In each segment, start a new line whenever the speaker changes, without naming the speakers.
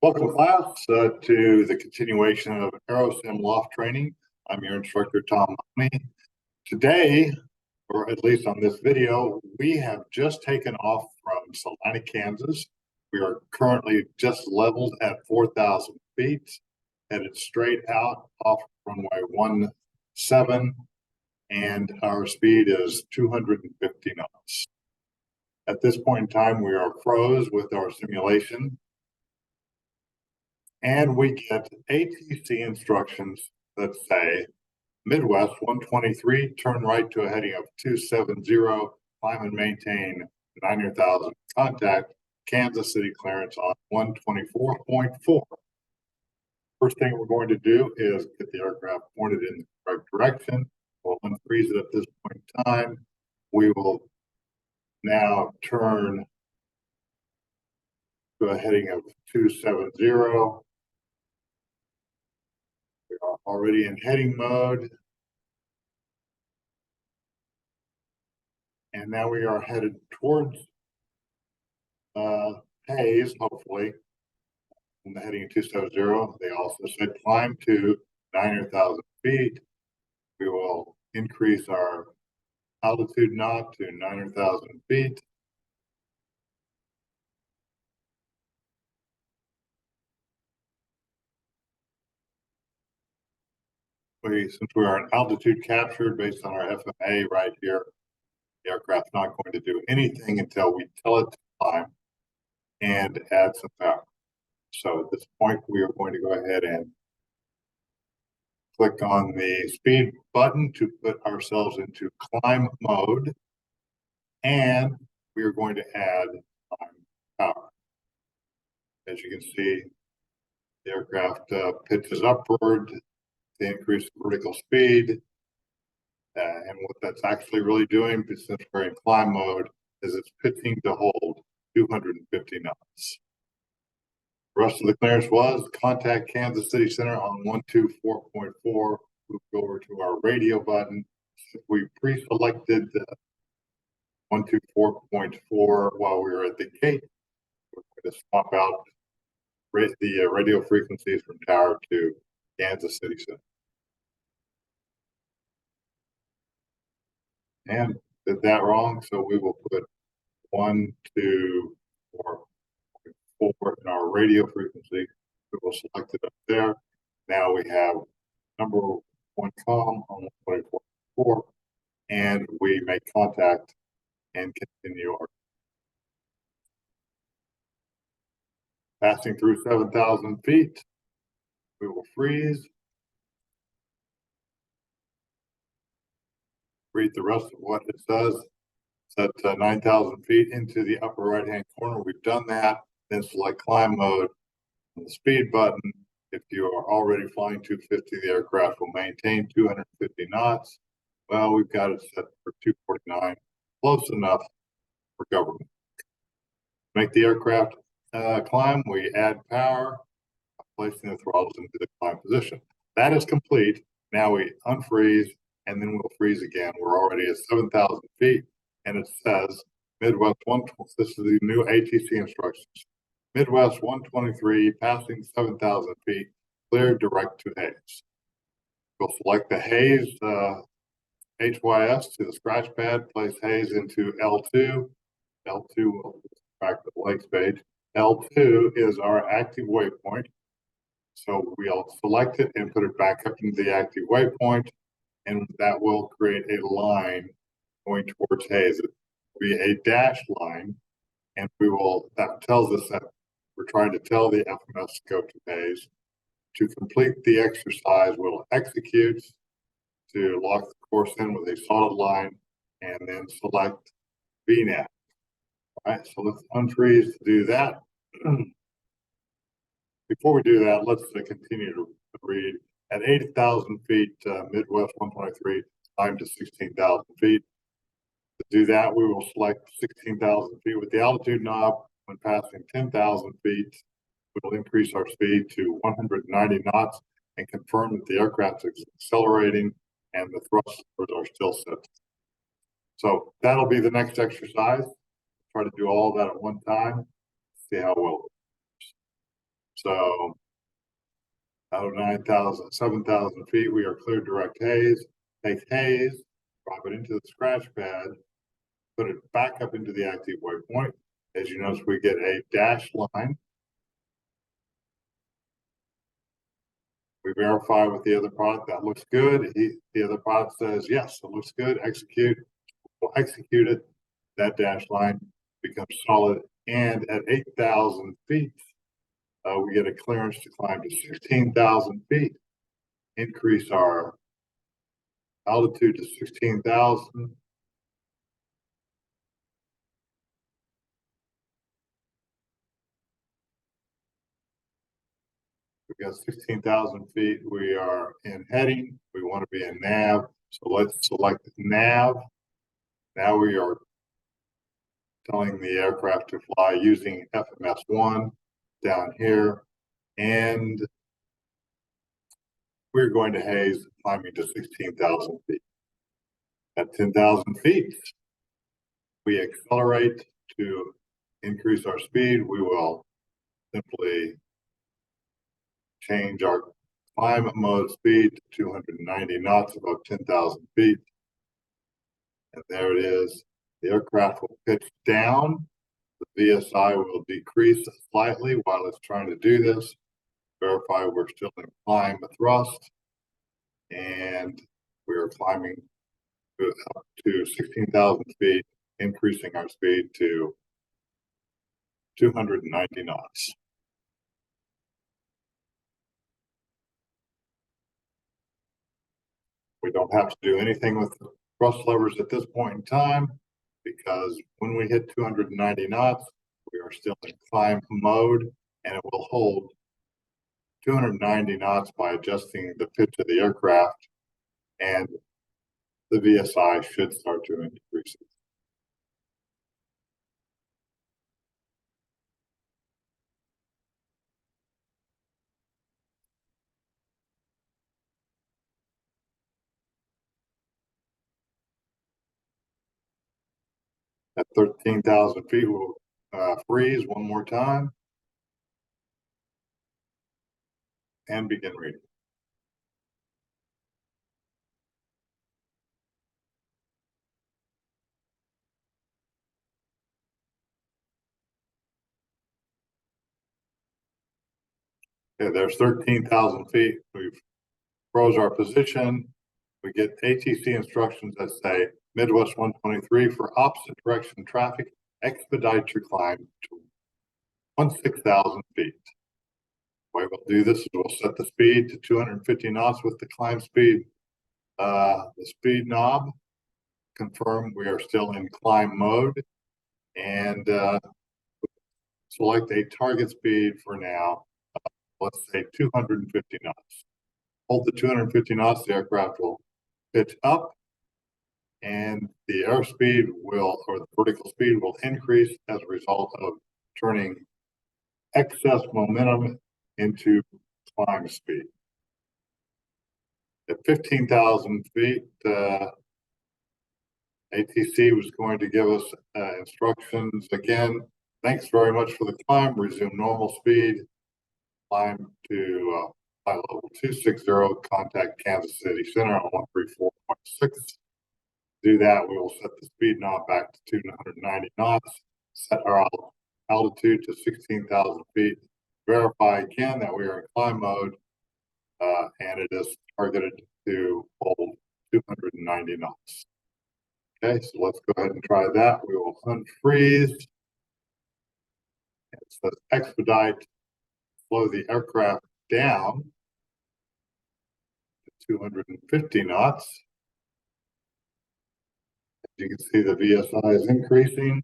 Welcome, class, to the continuation of Aerosim loft training. I'm your instructor, Tom Mahoney. Today, or at least on this video, we have just taken off from Salina, Kansas. We are currently just leveled at 4,000 feet, headed straight out off runway 17, and our speed is 250 knots. At this point in time, we are froze with our simulation. And we get ATC instructions that say Midwest 123, turn right to a heading of 270, climb and maintain 9,000, contact Kansas City clearance on 124.4. First thing we're going to do is get the aircraft pointed in the correct direction. We'll unfreeze it at this point in time. We will now turn to a heading of 270. We are already in heading mode. And now we are headed towards Hayes, hopefully, in the heading 270. They also said climb to 9,000 feet. We will increase our altitude knot to 9,000 feet. Since we are in altitude captured based on our FMA right here, the aircraft's not going to do anything until we tell it to climb and add some power. So at this point, we are going to go ahead and click on the speed button to put ourselves into climb mode. And we are going to add climb power. As you can see, the aircraft pitches upward to increase the vertical speed. And what that's actually really doing, since we're in climb mode, is it's pitching to hold 250 knots. The rest of the clearance was contact Kansas City Center on 124.4. Move over to our radio button. We pre-selected 124.4 while we were at the gate. We're going to swap out the radio frequencies from tower to Kansas City Center. And did that wrong, so we will put 124.4 in our radio frequency. We will select it up there. Now we have number one column on 124.4, and we make contact and continue our passing through 7,000 feet. We will freeze. Read the rest of what it says. Set 9,000 feet into the upper right-hand corner. We've done that. Then select climb mode on the speed button. If you are already flying 250, the aircraft will maintain 250 knots. Well, we've got it set for 249, close enough for government. Make the aircraft climb. We add power, placing the throttles into the climb position. That is complete. Now we unfreeze, and then we'll freeze again. We're already at 7,000 feet, and it says Midwest 120. This is the new ATC instructions. Midwest 123, passing 7,000 feet, clear direct to Hayes. We'll select the Hayes HYS to the scratch pad, place Hayes into L2. L2 will back to the Lakes page. L2 is our active waypoint. So we'll select it and put it back up into the active waypoint, and that will create a line going towards Hayes. It will be a dashed line, and that tells us that we're trying to tell the FMS to go to Hayes. To complete the exercise, we'll execute to lock the course in with a solid line, and then select VNAV. All right, so let's unfreeze to do that. Before we do that, let's continue to read. At 80,000 feet, Midwest 123, climb to 16,000 feet. To do that, we will select 16,000 feet with the altitude knob. When passing 10,000 feet, we will increase our speed to 190 knots and confirm that the aircraft is accelerating and the thrusters are still set. So that'll be the next exercise. Try to do all of that at one time, see how well it works. So out of 9,000, 7,000 feet, we are cleared direct haze. Take haze, drop it into the scratch pad, put it back up into the active waypoint. As you notice, we get a dashed line. We verify with the other product that looks good. The other product says, yes, it looks good, execute. We'll execute it. That dashed line becomes solid. And at 8,000 feet, we get a clearance to climb to 16,000 feet. Increase our altitude to 16,000. We got 16,000 feet. We are in heading. We want to be in nav. So let's select nav. Now we are telling the aircraft to fly using FMS1 down here. And we're going to haze, climbing to 16,000 feet. At 10,000 feet, we accelerate to increase our speed. We will simply change our climb mode speed to 290 knots above 10,000 feet. And there it is. The aircraft will pitch down. The VSI will decrease slightly while it's trying to do this. Verify we're still in climb thrust. And we are climbing up to 16,000 feet, increasing our speed to 290 knots. We don't have to do anything with the thrust levers at this point in time, because when we hit 290 knots, we are still in climb mode, and it will hold 290 knots by adjusting the pitch of the aircraft, and the VSI should start to increase. At 13,000 feet, we'll freeze one more time and begin reading. Okay, there's 13,000 feet. We've froze our position. We get ATC instructions that say Midwest 123 for opposite direction traffic, expedite your climb to 16,000 feet. The way we'll do this is we'll set the speed to 250 knots with the climb speed. The speed knob, confirm we are still in climb mode, and select a target speed for now. Let's say 250 knots. Hold the 250 knots, the aircraft will pitch up, and the airspeed will, or the vertical speed will increase as a result of turning excess momentum into climb speed. At 15,000 feet, ATC was going to give us instructions again. Thanks very much for the climb. Resume normal speed. Climb to flight level 260. Contact Kansas City Center on 134.6. Do that, we will set the speed knob back to 290 knots. Set our altitude to 16,000 feet. Verify again that we are in climb mode, and it is targeted to hold 290 knots. Okay, so let's go ahead and try that. We will unfreeze. It says expedite, slow the aircraft down to 250 knots. As you can see, the VSI is increasing.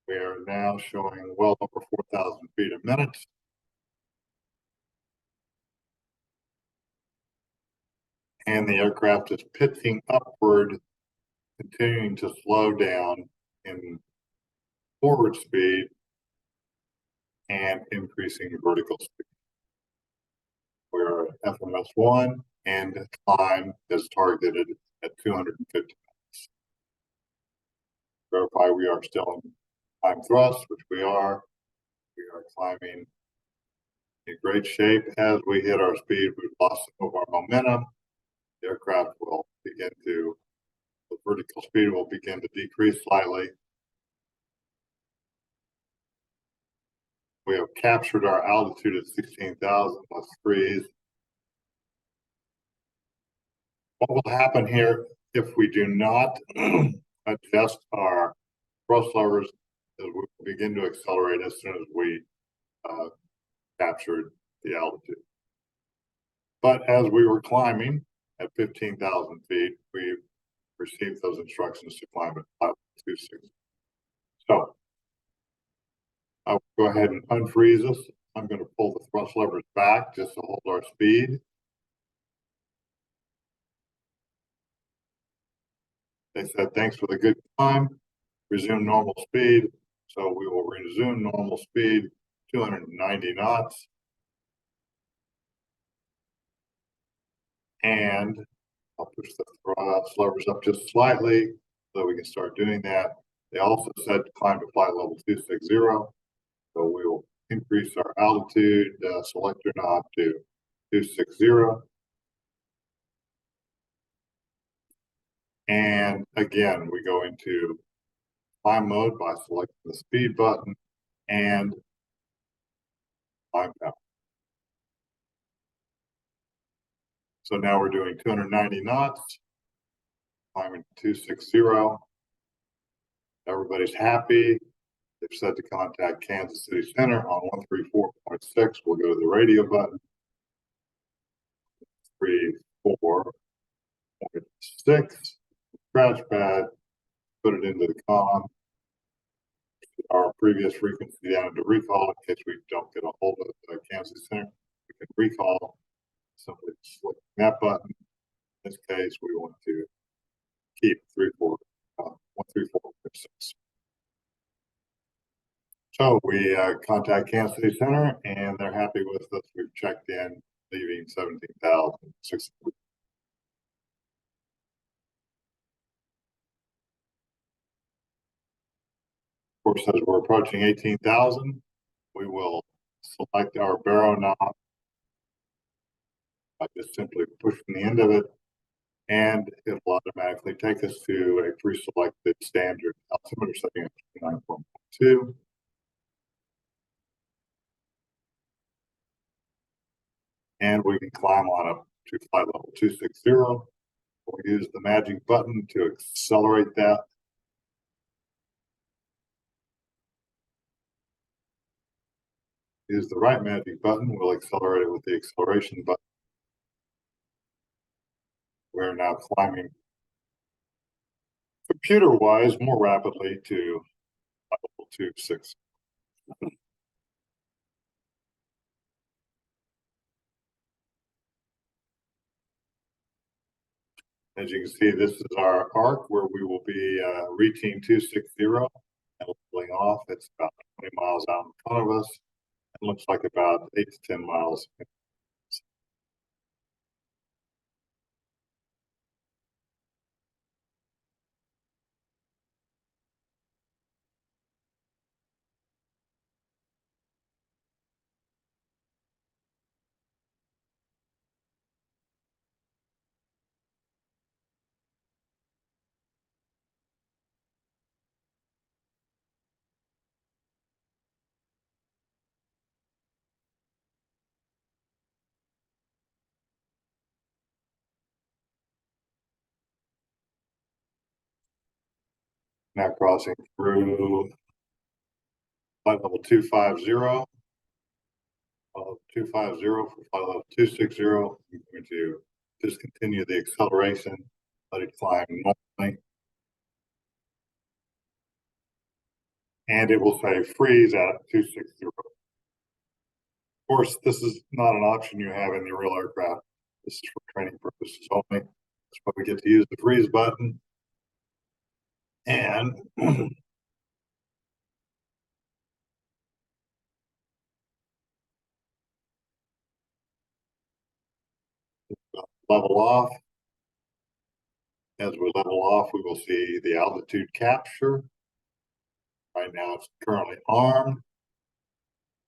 We are now showing well over 4,000 feet a minute. And the aircraft is pitching upward, continuing to slow down in forward speed and increasing vertical speed. We're at FMS1, and climb is targeted at 250 knots. Verify we are still in climb thrust, which we are. We are climbing in great shape. As we hit our speed, we've lost some of our momentum. The aircraft will begin to, the vertical speed will begin to decrease slightly. We have captured our altitude at 16,000. Let's freeze. What will happen here if we do not adjust our thrust levers is we will begin to accelerate as soon as we captured the altitude. But as we were climbing at 15,000 feet, we received those instructions to climb at 526. So I'll go ahead and unfreeze us. I'm going to pull the thrust levers back just to hold our speed. They said, thanks for the good climb. Resume normal speed. So we will resume normal speed, 290 knots. And I'll push the thrust levers up just slightly so we can start doing that. They also said to climb to flight level 260. So we will increase our altitude selector knob to 260. And again, we go into climb mode by selecting the speed button and climb down. So now we're doing 290 knots, climbing 260. Everybody's happy. They've said to contact Kansas City Center on 134.6. We'll go to the radio button. 134.6. Scratch pad, put it into the comm. Our previous frequency down to recall in case we don't get a hold of the Kansas Center. We can recall, simply select that button. In this case, we want to keep 134.6. So we contact Kansas City Center and they're happy with us. We've checked in, leaving 17,600. Of course, as we're approaching 18,000, we will select our baro knob by just simply pushing the end of it, and it'll automatically take us to a pre-selected standard altimeter setting of 9.2. And we can climb on up to flight level 260. We'll use the magic button to accelerate that. Use the right magic button, we'll accelerate it with the acceleration button. We're now climbing computer-wise more rapidly to level 260. As you can see, this is our arc where we will be reaching 260 and leveling off. It's about 20 miles out in front of us. It looks like about 8 to 10 miles. Now crossing through flight level 250. 250 for flight level 260. I'm going to discontinue the acceleration, let it climb normally. And it will say freeze at 260. Of course, this is not an option you have in the real aircraft. This is for training purposes only. That's why we get to use the freeze button. And level off. As we level off, we will see the altitude capture. Right now, it's currently armed.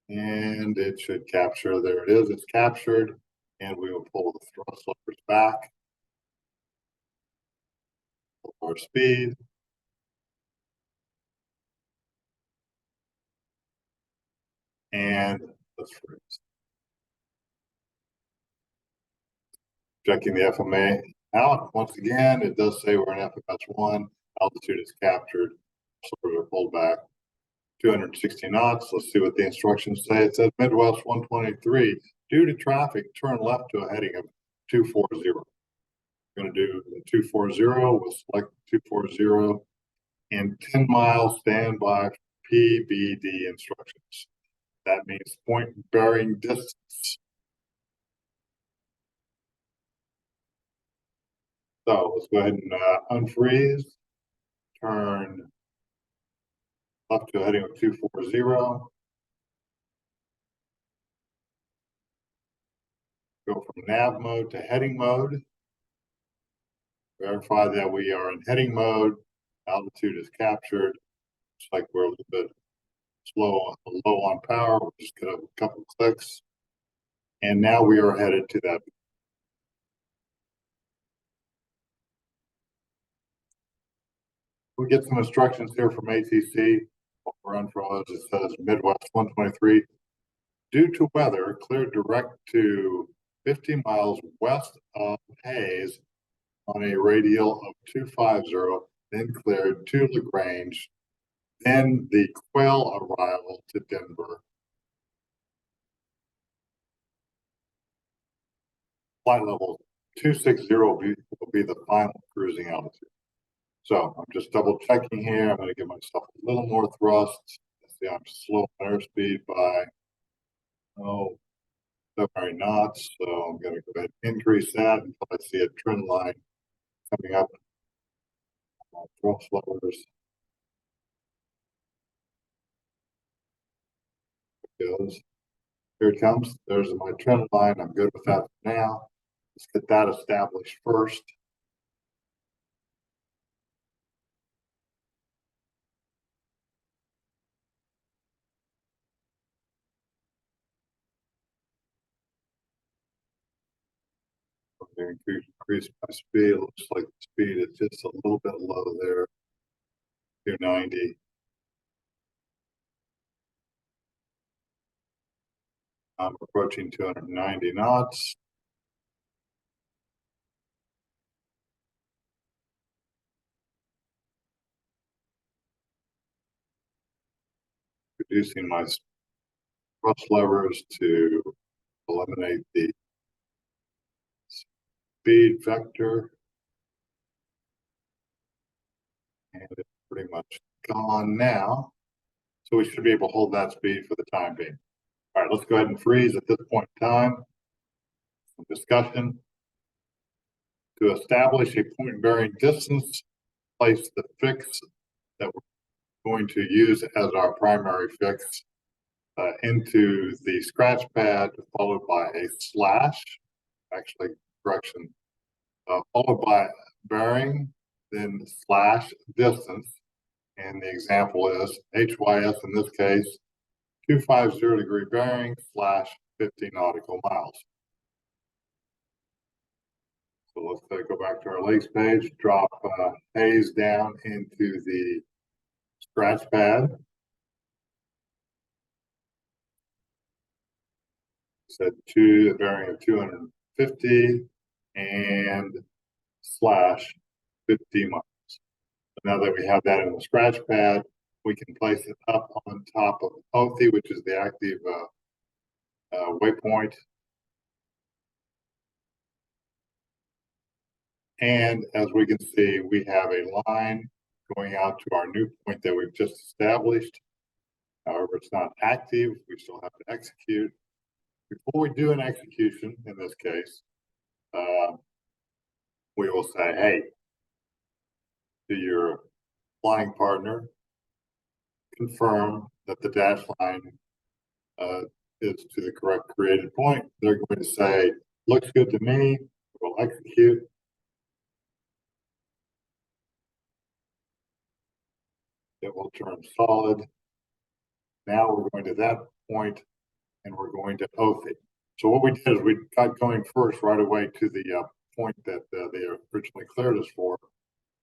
And it should capture. There it is. It's captured. And we will pull the thrust levers back. Pull our speed. And let's freeze. Checking the FMA out. Once again, it does say we're in FMS1. Altitude is captured. So we're pulled back 260 knots. Let's see what the instructions say. It says Midwest 123. Due to traffic, turn left to a heading of 240. We're going to do the 240. We'll select 240 and 10 miles standby PBD instructions. That means point bearing distance. So let's go ahead and unfreeze. Turn left to a heading of 240. Go from nav mode to heading mode. Verify that we are in heading mode. Altitude is captured. Looks like we're a little bit low on power. We'll just get a couple clicks. And now we are headed to that. We get some instructions here from ATC. Run for all it says Midwest 123. Due to weather, clear direct to 50 miles west of Hayes on a radial of 250, then cleared to LaGrange, then the Quail arrival to Denver. Flight level 260 will be the final cruising altitude. So I'm just double checking here. I'm going to give myself a little more thrust. See, I'm slow on airspeed by 7 knots. So I'm going to go ahead and increase that until I see a trend line coming up. Thrust levers. Goes. Here it comes. There's my trend line. I'm good with that for now. Let's get that established first. Increase my speed. It looks like the speed is just a little bit low there. 290. I'm approaching 290 knots. Reducing my thrust levers to eliminate the speed vector. And it's pretty much gone now. So we should be able to hold that speed for the time being. All right, let's go ahead and freeze at this point in time. Some discussion. To establish a point bearing distance, place the fix that we're going to use as our primary fix into the scratch pad, followed by a slash, actually correction, followed by bearing, then slash distance. And the example is HYS in this case, 250 bearing slash 50 nautical miles. So let's go back to our lakes page, drop Hayes down into the scratch pad. Set to a bearing of 250 and slash 50 miles. So now that we have that in the scratch pad, we can place it up on top of Othi, which is the active waypoint. And as we can see, we have a line going out to our new point that we've just established. However, it's not active. We still have to execute. Before we do an execution, in this case, we will say, hey, to your flying partner, confirm that the dash line is to the correct created point. They're going to say, looks good to me. We'll execute. It will turn solid. Now we're going to that point and we're going to OTHI. So what we did is we got going first right away to the point that they originally cleared us for.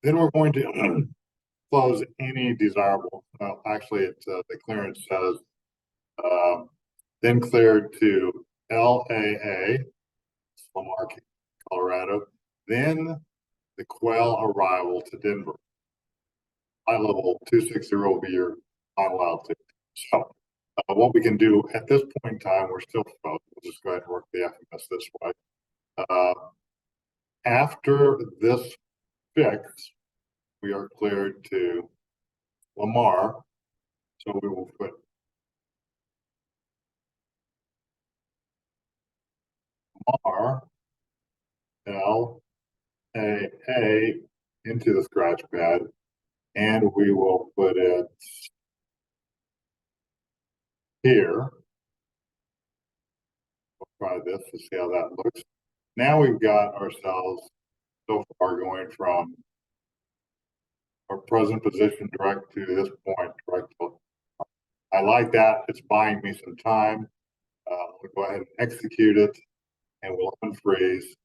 Then we're going to close any desirable. Actually, the clearance says then cleared to LAA, Lamar, Colorado. Then the Quell arrival to Denver. High level 260 will be your final altitude. So what we can do at this point in time, we're still frozen. We'll just go ahead and work the FMS this way. After this fix, we are cleared to Lamar. So we will put Lamar LAA into the scratch pad, and we will put it here. We'll try this to see how that looks. Now we've got ourselves so far going from our present position direct to this point direct. I like that. It's buying me some time. We'll go ahead and execute it, and we'll unfreeze.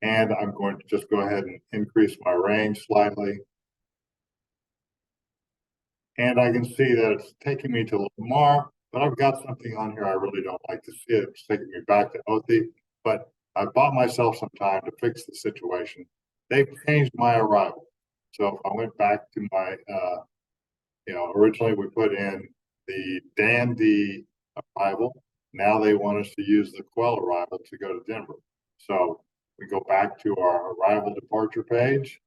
And I'm going to just go ahead and increase my range slightly. And I can see that it's taking me to Lamar, but I've got something on here I really don't like to see. It's taking me back to OTHI, but I bought myself some time to fix the situation. They've changed my arrival. So if I went back to my, originally we put in the Dandy arrival. Now they want us to use the Quell arrival to go to Denver. So we go back to our arrival departure page.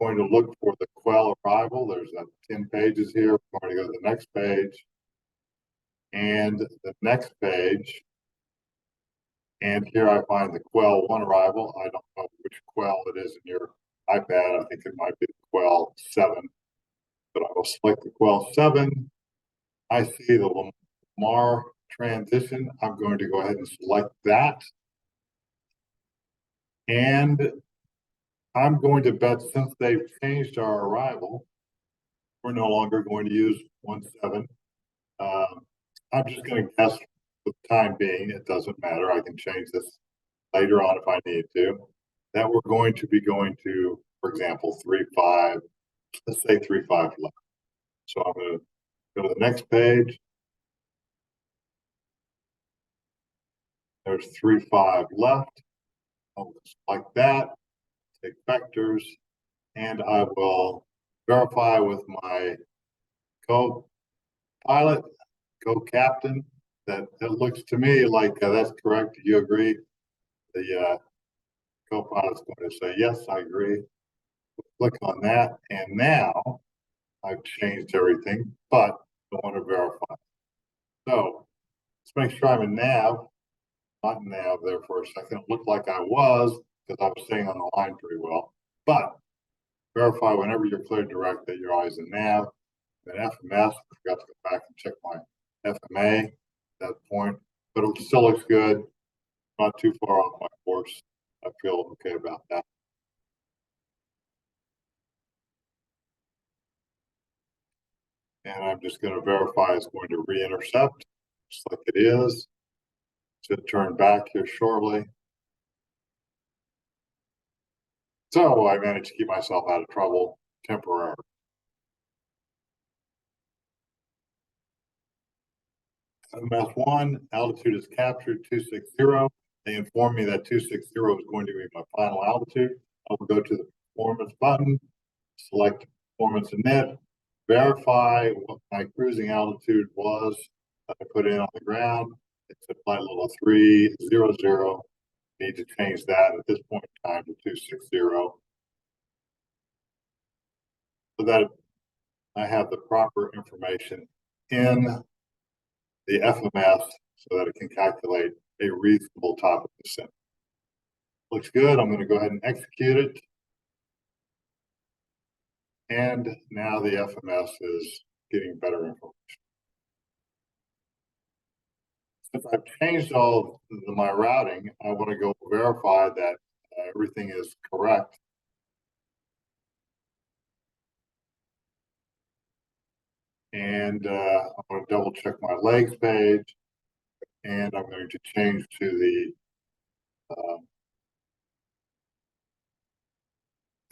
Going to look for the Quell arrival. There's 10 pages here. We're going to go to the next page and the next page. And here I find the Quell 1 arrival. I don't know which Quell it is in your iPad. I think it might be the Quell 7, but I will select the Quell 7. I see the Lamar transition. I'm going to go ahead and select that. And I'm going to bet since they've changed our arrival, we're no longer going to use 1.7. I'm just going to guess for the time being, it doesn't matter. I can change this later on if I need to. That we're going to be going to, for example, 3.5. Let's say 3.5 left. So I'm going to go to the next page. There's 3.5 left. I'll select that, take vectors, and I will verify with my co-pilot, co-captain, that it looks to me like that's correct. Do you agree? The co-pilot's going to say, yes, I agree. Click on that, and now I've changed everything, but I want to verify. So let's make sure I'm in nav, not in nav there for a second. It looked like I was because I was staying on the line pretty well, but verify whenever you're cleared direct that you're always in nav. Then FMS, I forgot to go back and check my FMA at that point, but it still looks good. Not too far off my course. I feel okay about that. And I'm just going to verify it's going to re-intercept, just like it is. Should turn back here shortly. So I managed to keep myself out of trouble temporarily. MS1, altitude is captured 260. They informed me that 260 is going to be my final altitude. I will go to the performance button, select performance init, verify what my cruising altitude was that I put in on the ground. It's a flight level 300. Need to change that at this point in time to 260. So that I have the proper information in the FMS so that it can calculate a reasonable top of descent. Looks good. I'm going to go ahead and execute it. And now the FMS is getting better information. Since I've changed all of my routing, I want to go verify that everything is correct. And I'm going to double check my legs page. and I'm going to change to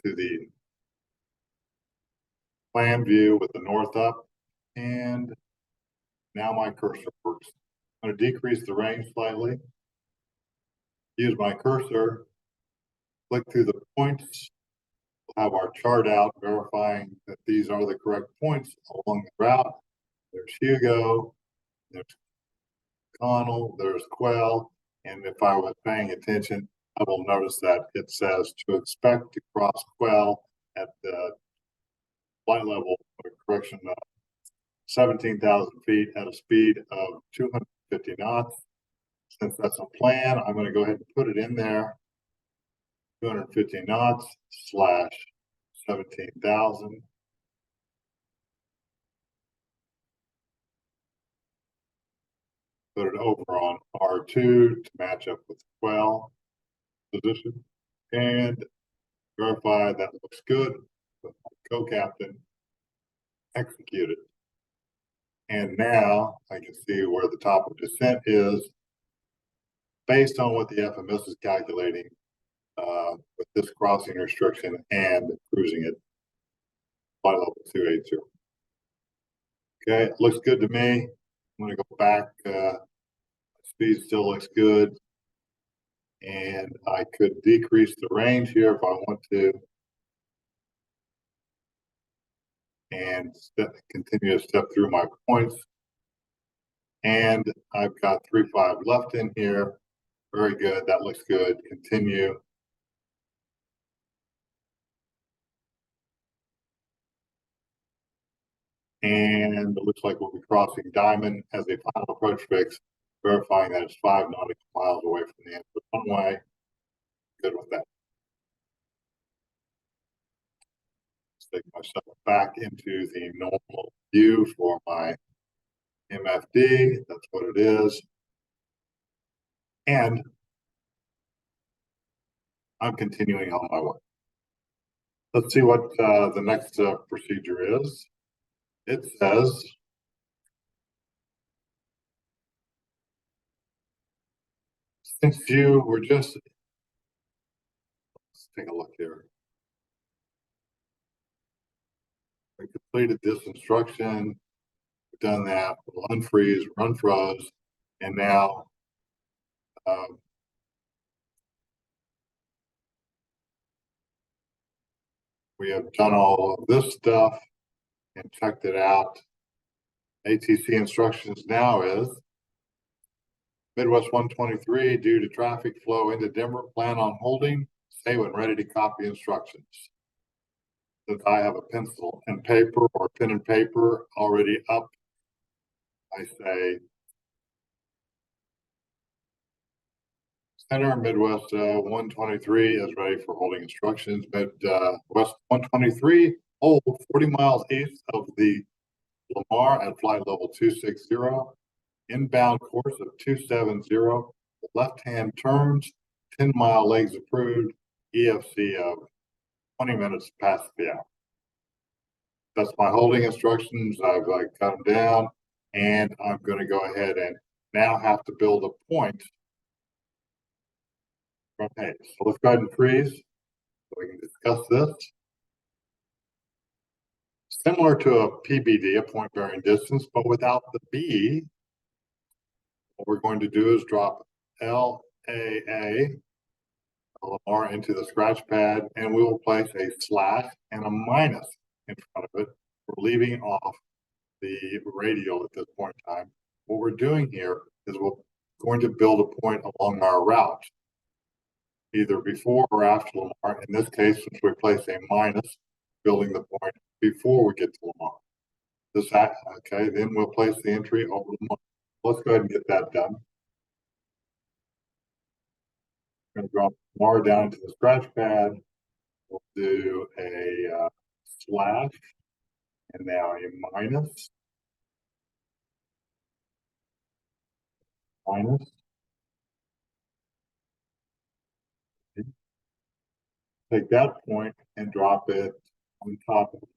the plan view with the north up, and now my cursor works. I'm going to decrease the range slightly, use my cursor, click through the points, we'll have our chart out verifying that these are the correct points along the route. There's Hugo, there's Connell, there's Quell, and if I was paying attention, I will notice that it says to expect to cross Quell at the flight level, correction, 17,000 feet at a speed of 250 knots. Since that's a plan, I'm going to go ahead and put it in there. 250 knots slash 17,000. Put it over on R2 to match up with Quell position and verify that looks good with my co-captain. Execute it. And now I can see where the top of descent is based on what the FMS is calculating with this crossing restriction and cruising at flight level 280. Okay, looks good to me. I'm going to go back. Speed still looks good. And I could decrease the range here if I want to. And continue to step through my points. And I've got 3.5 left in here. Very good. That looks good. Continue. And it looks like we'll be crossing Diamond as a final approach fix, verifying that it's 5 nautical miles away from the end of the runway. Good with that. Let's take myself back into the normal view for my MFD. That's what it is. And I'm continuing on my way. Let's see what the next procedure is. It says, since you were just, let's take a look here. We completed this instruction, we've done that, we'll unfreeze, run froze, and now we have done all of this stuff and checked it out. ATC instructions now is Midwest 123, due to traffic flow into Denver, plan on holding. Say when ready to copy instructions. Since I have a pencil and paper or pen and paper already up, I say Center Midwest 123 is ready for holding instructions. Midwest 123, hold 40 miles east of the Lamar at flight level 260. Inbound course of 270. Left-hand turns, 10-mile legs approved. EFC of 20 minutes past the hour. That's my holding instructions. I've cut them down, and I'm going to go ahead and now have to build a point from A. So let's go ahead and freeze so we can discuss this. Similar to a PBD, a point bearing distance, but without the B, what we're going to do is drop LAA, Lamar, into the scratch pad, and we will place a slash and a minus in front of it. We're leaving off the radial at this point in time. What we're doing here is we're going to build a point along our route, either before or after Lamar. In this case, since we place a minus, building the point before we get to Lamar. Okay, then we'll place the entry over Lamar. Let's go ahead and get that done. I'm going to drop Lamar down into the scratch pad. We'll do a slash and now a minus. Take that point and drop it on top of it.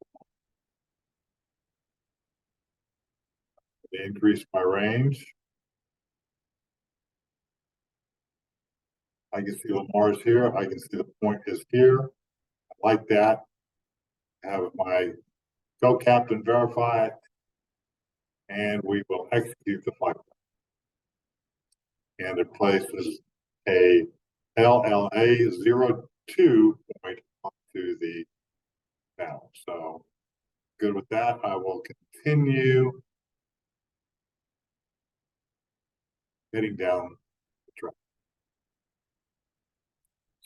Increase my range. I can see Lamar's here. I can see the point is here. I like that. Have my go captain verify it, and we will execute the flight. And it places a LAA 02 point onto the panel. So good with that. I will continue heading down the track.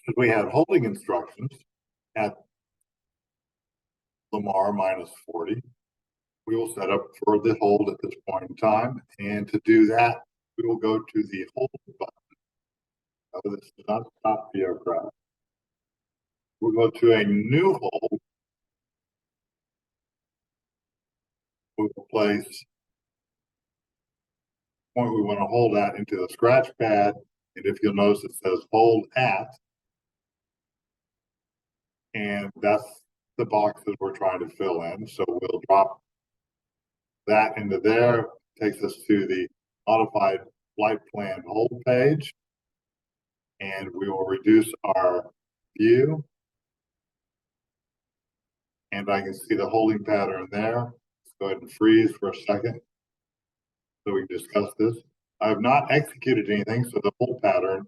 So we had holding instructions at Lamar minus 40. We will set up for the hold at this point in time. And to do that, we will go to the hold button. Now, this does not stop the aircraft. We'll go to a new hold. We will place the point we want to hold at into the scratch pad. And if you'll notice, it says hold at. And that's the boxes we're trying to fill in. So we'll drop that into there. Takes us to the modified flight plan hold page. And we will reduce our view. And I can see the holding pattern there. Let's go ahead and freeze for a second so we can discuss this. I have not executed anything, so the hold pattern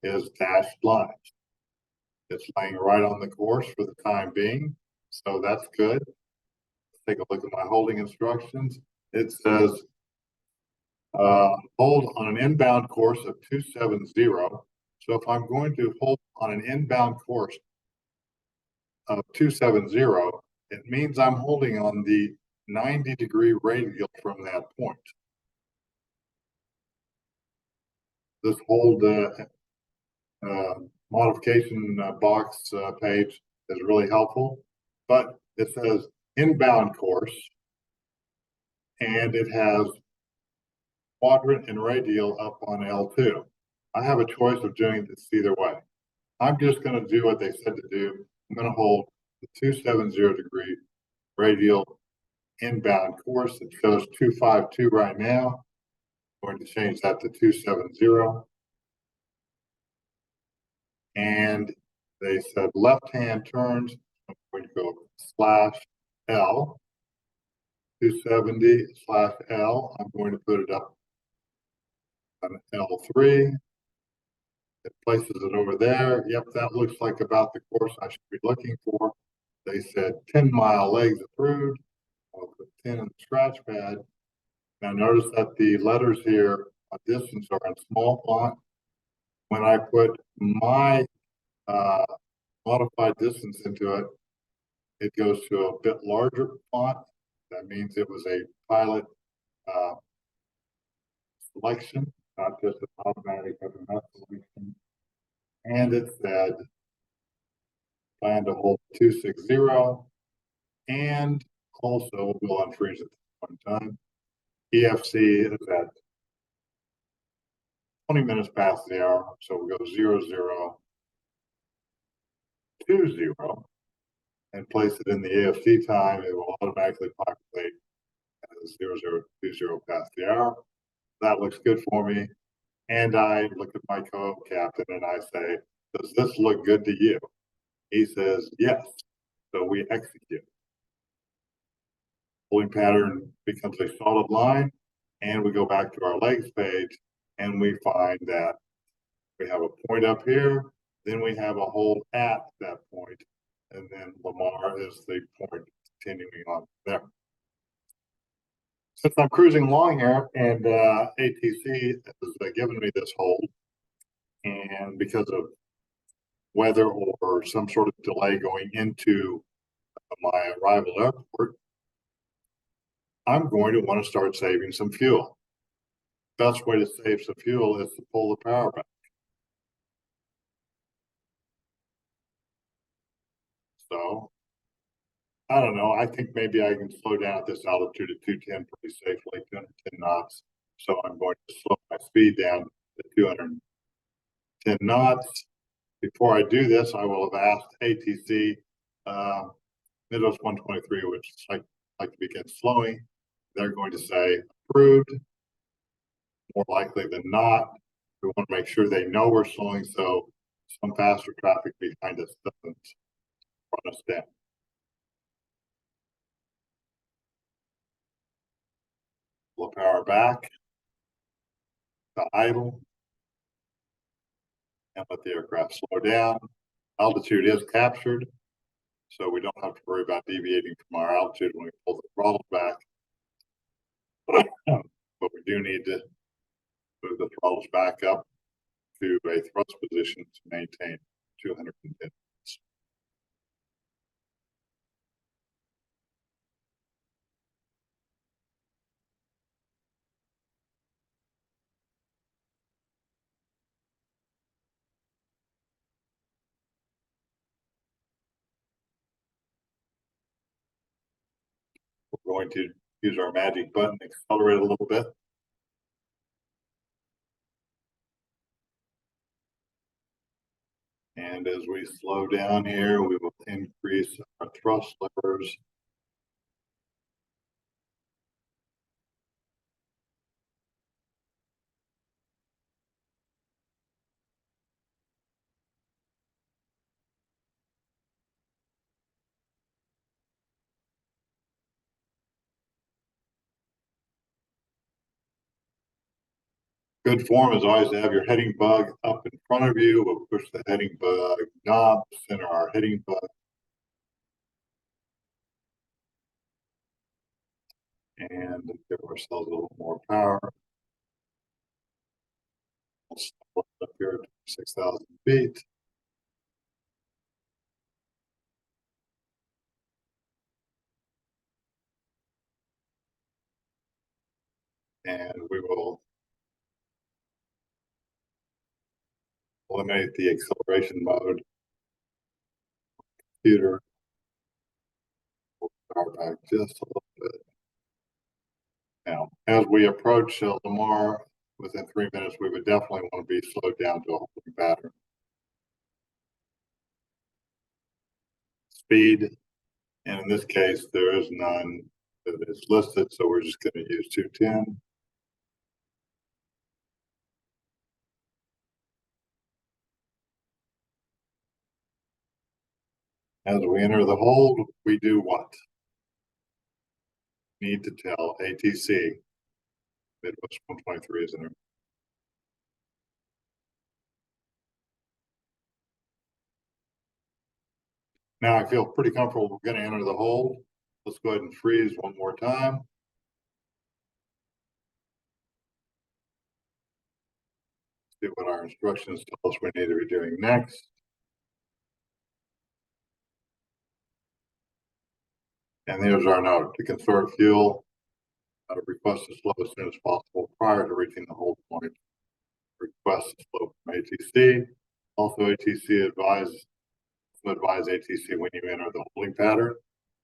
is dashed lines. It's laying right on the course for the time being, so that's good. Let's take a look at my holding instructions. It says hold on an inbound course of 270. So if I'm going to hold on an inbound course of 270, it means I'm holding on the 90-degree radial from that point. This hold modification box page is really helpful, but it says inbound course, and it has quadrant and radial up on L2. I have a choice of doing this either way. I'm just going to do what they said to do. I'm going to hold the 270-degree radial inbound course. It shows 252 right now. I'm going to change that to 270. And they said left-hand turns. I'm going to go /L, 270/L. I'm going to put it up on L3. It places it over there. Yep, that looks like about the course I should be looking for. They said 10-mile legs approved. I'll put 10 in the scratch pad. Now notice that the letters here on distance are in small font. When I put my modified distance into it, it goes to a bit larger font. That means it was a pilot selection, not just an automatic FMS selection. And it said plan to hold 260, and also will unfreeze at this point in time. EFC is at 20 minutes past the hour, so we'll go 0020 and place it in the AFC time. It will automatically populate as 0020 past the hour. That looks good for me. And I look at my co-captain and I say, does this look good to you? He says, yes. So we execute. Holding pattern becomes a solid line, and we go back to our legs page, and we find that we have a point up here, then we have a hold at that point, and then Lamar is the point continuing on there. Since I'm cruising along here, and ATC has given me this hold, and because of weather or some sort of delay going into my arrival airport, I'm going to want to start saving some fuel. Best way to save some fuel is to pull the power back. So, I don't know. I think maybe I can slow down at this altitude to 210 pretty safely, 210 knots. So I'm going to slow my speed down to 210 knots. Before I do this, I will have asked ATC Ethos 123, which is like to begin slowing. They're going to say approved. More likely than not, we want to make sure they know we're slowing. So some faster traffic behind us doesn't run us down. Pull the power back to idle and let the aircraft slow down. Altitude is captured, so we don't have to worry about deviating from our altitude when we pull the throttle back. But we do need to move the throttles back up to a thrust position to maintain 210 knots. We're going to use our magic button to accelerate a little bit. And as we slow down here, we will increase our thrust levers. Good form is always to have your heading bug up in front of you. We'll push the heading bug knob, center our heading bug. And give ourselves a little more power. We'll step up here to 6,000 feet. And we will eliminate the acceleration mode. Computer. We'll power back just a little bit. Now, as we approach Lamar, within 3 minutes, we would definitely want to be slowed down to a holding pattern. Speed, and in this case, there is none that is listed, so we're just going to use 210. As we enter the hold, we do what? Need to tell ATC Midwest 123 is in there. Now I feel pretty comfortable we're going to enter the hold. Let's go ahead and freeze one more time. See what our instructions tell us we need to be doing next. And there's our note: to conserve fuel, request to slow as soon as possible prior to reaching the hold point. Request to slow from ATC. Also, ATC advise ATC when you enter the holding pattern.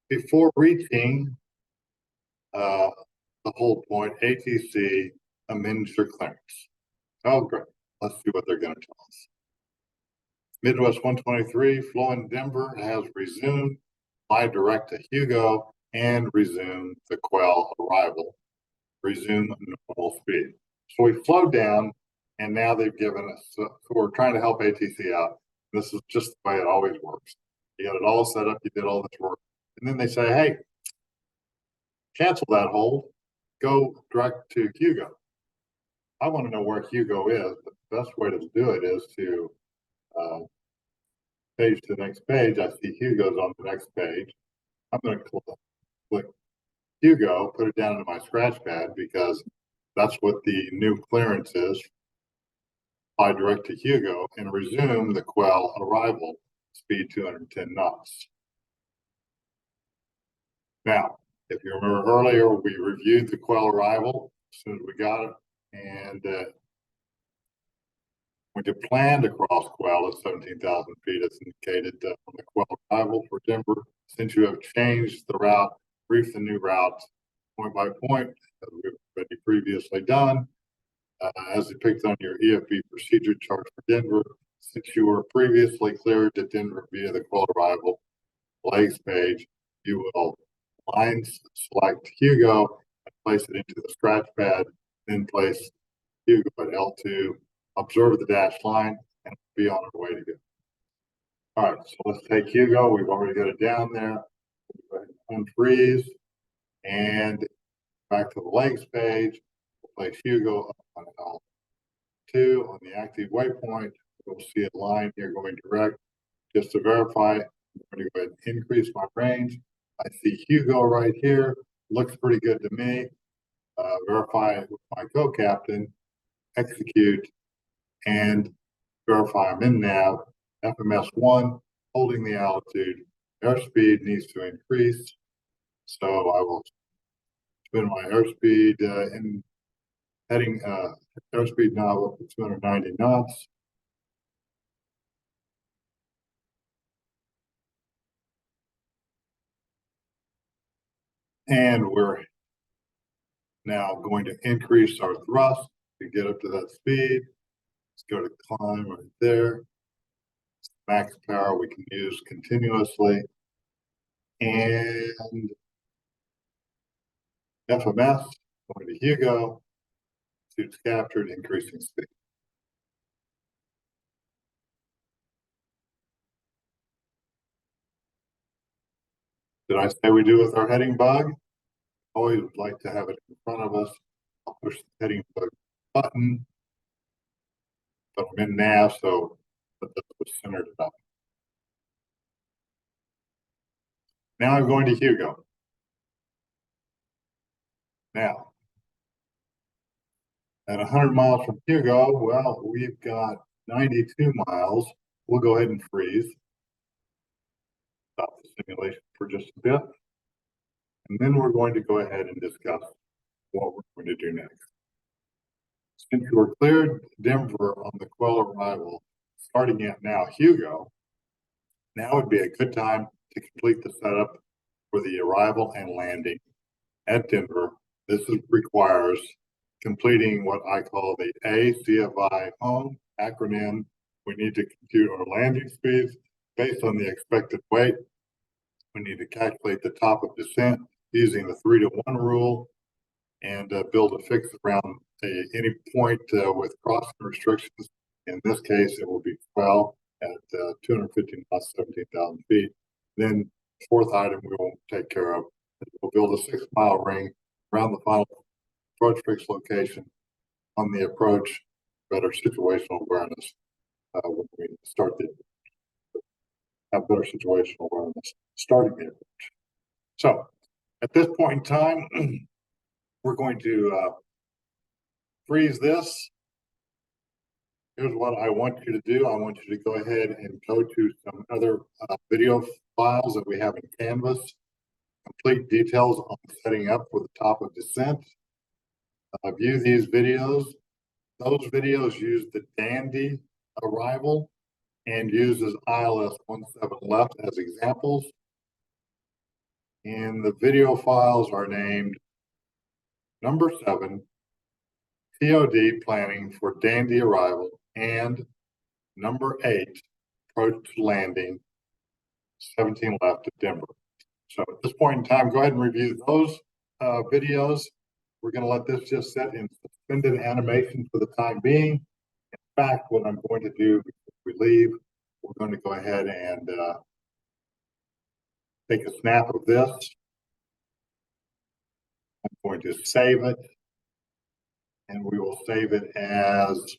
Before reaching the hold point, ATC amends your clearance. Oh, great. Let's see what they're going to tell us. Midwest 123, flowing Denver has resumed fly direct to Hugo and resumed the Quell arrival. Resume normal speed. So we flowed down, and now they've given us, so we're trying to help ATC out. This is just the way it always works. You got it all set up, you did all this work, and then they say, hey, cancel that hold, go direct to Hugo. I want to know where Hugo is, but the best way to do it is to page to the next page. I see Hugo's on the next page. I'm going to click Hugo, put it down into my scratch pad because that's what the new clearance is. Fly direct to Hugo and resume the Quell arrival, speed 210 knots. Now, if you remember earlier, we reviewed the Quell arrival as soon as we got it, and when you plan to cross Quell at 17,000 feet, it's indicated on the Quell arrival for Denver. Since you have changed the route, brief the new route point by point, as we've already previously done, as depicted on your EFB procedure chart for Denver. Since you were previously cleared to Denver via the Quell arrival legs page, you will line select Hugo and place it into the scratch pad, then place Hugo at L2. Observe the dashed line and be on our way to go. All right, so let's take Hugo. We've already got it down there. Go ahead and unfreeze and back to the legs page. We'll place Hugo up on L2 on the active waypoint. We'll see a line here going direct. Just to verify, I'm going to go ahead and increase my range. I see Hugo right here. Looks pretty good to me. Verify with my co-captain, execute, and verify I'm in nav. FMS1, holding the altitude. Airspeed needs to increase. So I will spin my airspeed in heading airspeed knob up to 290 knots. And we're now going to increase our thrust to get up to that speed. Let's go to climb right there. Max power we can use continuously. And FMS, going to Hugo, suits captured, increasing speed. Did I say we do with our heading bug? Always would like to have it in front of us. I'll push the heading bug button, but I'm in nav, so that's centered it up. Now I'm going to Hugo. Now, at 100 miles from Hugo, well, we've got 92 miles. We'll go ahead and freeze. Stop the simulation for just a bit. And then we're going to go ahead and discuss what we're going to do next. Since you were cleared Denver on the Quell arrival, starting at now Hugo, now would be a good time to complete the setup for the arrival and landing at Denver. This requires completing what I call the ACFI home acronym. We need to compute our landing speeds based on the expected weight. We need to calculate the top of descent using the 3-to-1 rule and build a fix around any point with crossing restrictions. In this case, it will be Quell at 250 knots, 17,000 feet. Then fourth item we will take care of. We'll build a 6-mile ring around the final approach fix location on the approach, better situational awareness when we start to have better situational awareness starting the approach. So at this point in time, we're going to freeze this. Here's what I want you to do. I want you to go ahead and go to some other video files that we have in Canvas. Complete details on setting up for the top of descent. View these videos. Those videos use the Dandy arrival and uses ILS 17 left as examples. And the video files are named number 7, TOD planning for Dandy arrival, and number 8, approach to landing, 17 left at Denver. So at this point in time, go ahead and review those videos. We're going to let this just set in suspended animation for the time being. In fact, what I'm going to do before we leave, we're going to go ahead and take a snap of this. I'm going to save it, and we will save it as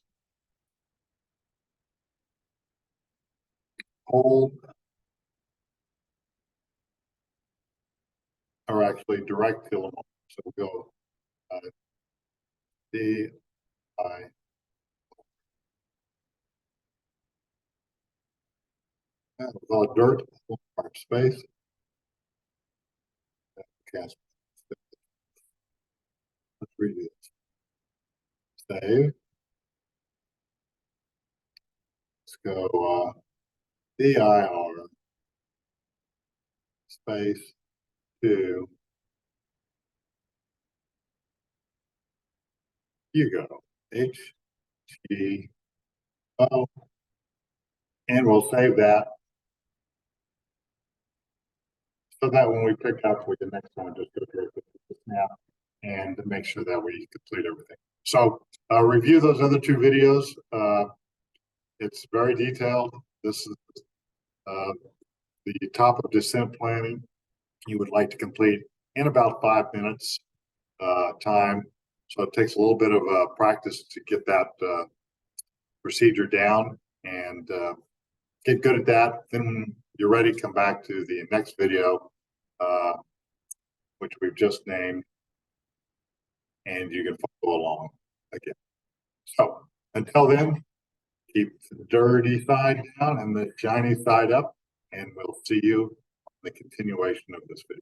hold, or actually direct till. So we'll go D, I. With all dirt, our space. Cast. Let's read it. Save. Let's go DIR space 2. Hugo. HGO. And we'll save that so that when we pick up with the next one, just go through it snap and make sure that we complete everything. So review those other 2 videos. It's very detailed. This is the top of descent planning you would like to complete in about 5 minutes time. So it takes a little bit of practice to get that procedure down and get good at that. Then when you're ready, come back to the next video, which we've just named, and you can follow along again. So until then, keep the dirty side down and the shiny side up, and we'll see you on the continuation of this video.